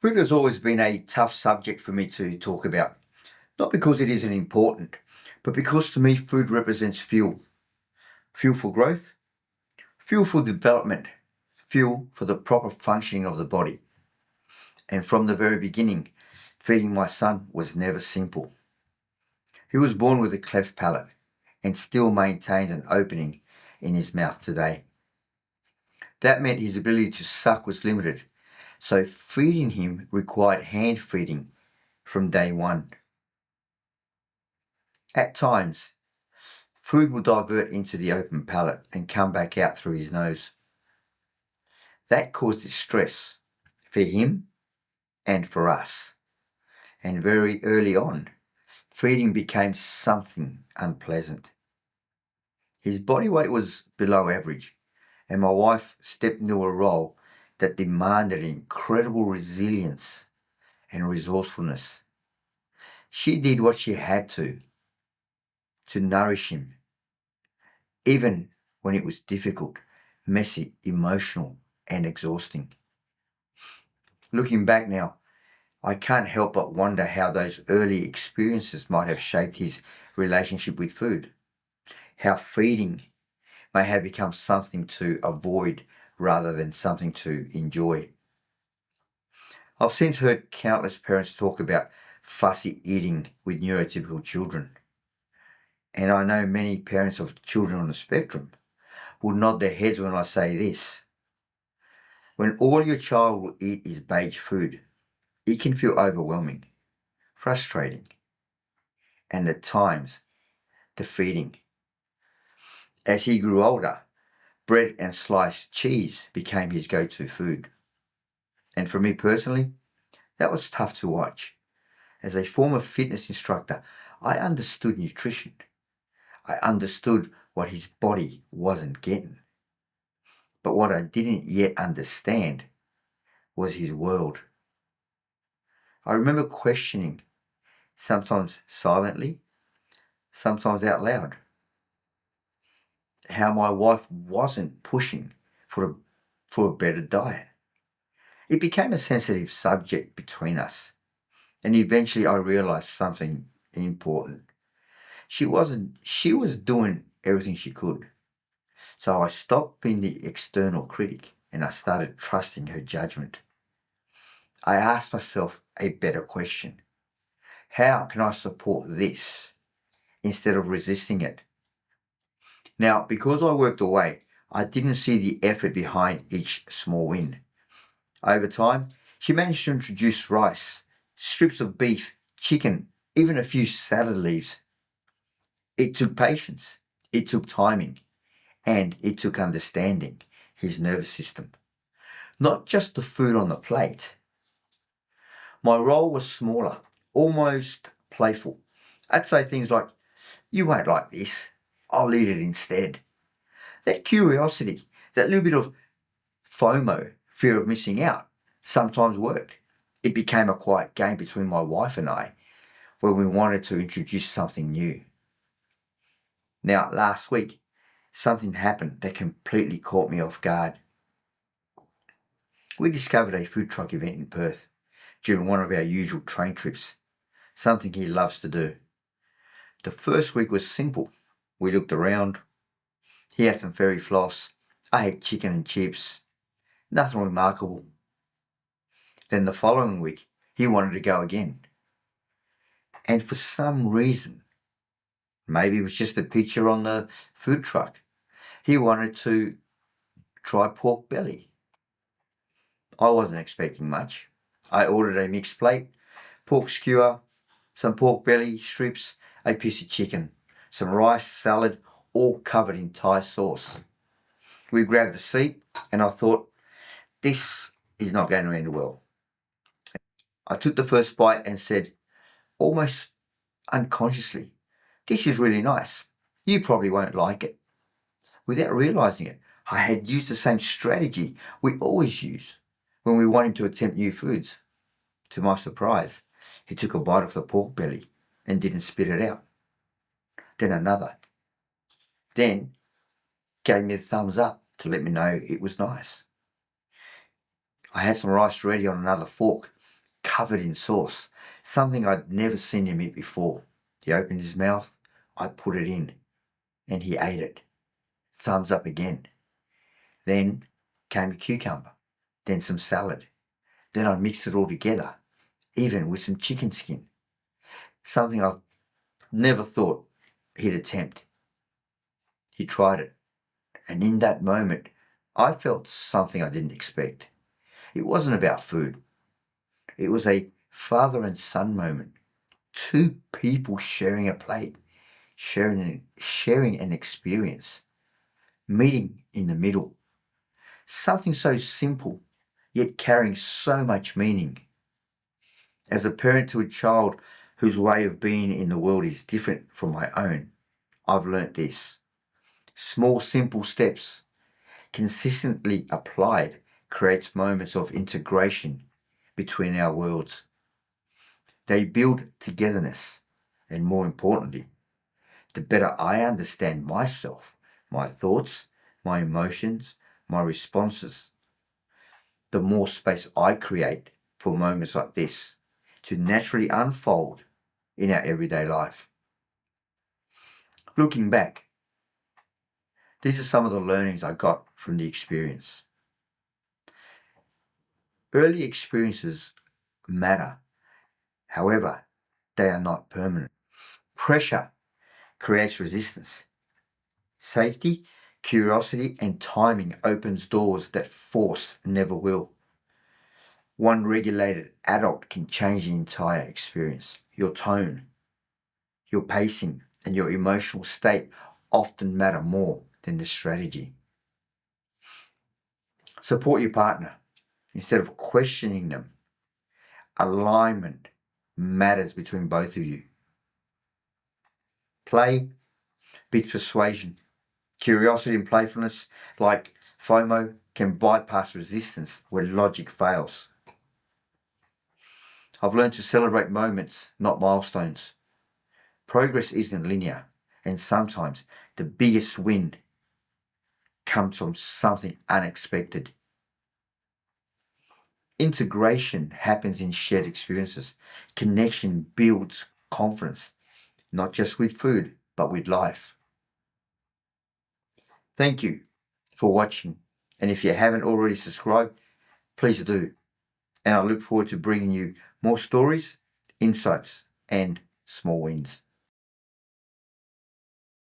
Food has always been a tough subject for me to talk about, not because it isn't important, but because to me food represents fuel. Fuel for growth, fuel for development, fuel for the proper functioning of the body. And from the very beginning, feeding my son was never simple. He was born with a cleft palate and still maintains an opening in his mouth today. That meant his ability to suck was limited, so feeding him required hand feeding from day one. At times, food will divert into the open palate and come back out through his nose. That caused distress for him and for us. And very early on, feeding became something unpleasant. His body weight was below average, and my wife stepped into a role that demanded incredible resilience and resourcefulness. She did what she had to nourish him, even when it was difficult, messy, emotional, and exhausting. Looking back now, I can't help but wonder how those early experiences might have shaped his relationship with food, how feeding may have become something to avoid rather than something to enjoy. I've since heard countless parents talk about fussy eating with neurotypical children, and I know many parents of children on the spectrum will nod their heads when I say this. When all your child will eat is beige food, it can feel overwhelming, frustrating, and at times defeating. As he grew older, bread and sliced cheese became his go-to food. And for me personally, that was tough to watch. As a former fitness instructor, I understood nutrition. I understood what his body wasn't getting. But what I didn't yet understand was his world. I remember questioning, sometimes silently, sometimes out loud, how my wife wasn't pushing for a better diet. It became a sensitive subject between us, and eventually I realized something important. She was doing everything she could. So I stopped being the external critic and I started trusting her judgment. I asked myself a better question. How can I support this instead of resisting it? Now, because I worked away, I didn't see the effort behind each small win. Over time, she managed to introduce rice, strips of beef, chicken, even a few salad leaves. It took patience, it took timing, and it took understanding his nervous system. Not just the food on the plate. My role was smaller, almost playful. I'd say things like, "You won't like this, I'll eat it instead." That curiosity, that little bit of FOMO, fear of missing out, sometimes worked. It became a quiet game between my wife and I, where we wanted to introduce something new. Now, last week, something happened that completely caught me off guard. We discovered a food truck event in Perth during one of our usual train trips, something he loves to do. The first week was simple. We looked around. He had some fairy floss. I had chicken and chips. Nothing remarkable. Then the following week, he wanted to go again. And for some reason, maybe it was just a picture on the food truck, he wanted to try pork belly. I wasn't expecting much. I ordered a mixed plate, pork skewer, some pork belly strips, a piece of chicken, some rice, salad, all covered in Thai sauce. We grabbed a seat and I thought, this is not going to end well. I took the first bite and said, almost unconsciously, "This is really nice. You probably won't like it." Without realizing it, I had used the same strategy we always use when we want him to attempt new foods. To my surprise, he took a bite of the pork belly and didn't spit it out. Then another. Then gave me a thumbs up to let me know it was nice. I had some rice ready on another fork covered in sauce, something I'd never seen him eat before. He opened his mouth, I put it in, and he ate it. Thumbs up again. Then came a cucumber, then some salad. Then I mixed it all together, even with some chicken skin. Something I've never thought he'd attempt. He tried it, and in that moment, I felt something I didn't expect. It wasn't about food. It was a father and son moment. Two people sharing a plate, sharing an experience, meeting in the middle. Something so simple, yet carrying so much meaning. As a parent to a child whose way of being in the world is different from my own, I've learnt this. Small, simple steps, consistently applied, creates moments of integration between our worlds. They build togetherness, and more importantly, the better I understand myself, my thoughts, my emotions, my responses, the more space I create for moments like this to naturally unfold in our everyday life. Looking back, these are some of the learnings I got from the experience. Early experiences matter. However, they are not permanent. Pressure creates resistance. Safety, curiosity, and timing opens doors that force never will. One regulated adult can change the entire experience. Your tone, your pacing, and your emotional state often matter more than the strategy. Support your partner instead of questioning them. Alignment matters between both of you. Play beats persuasion. Curiosity and playfulness, like FOMO, can bypass resistance where logic fails. I've learned to celebrate moments, not milestones. Progress isn't linear, and sometimes the biggest win comes from something unexpected. Integration happens in shared experiences. Connection builds confidence, not just with food, but with life. Thank you for watching. And if you haven't already subscribed, please do. And I look forward to bringing you more stories, insights, and small wins.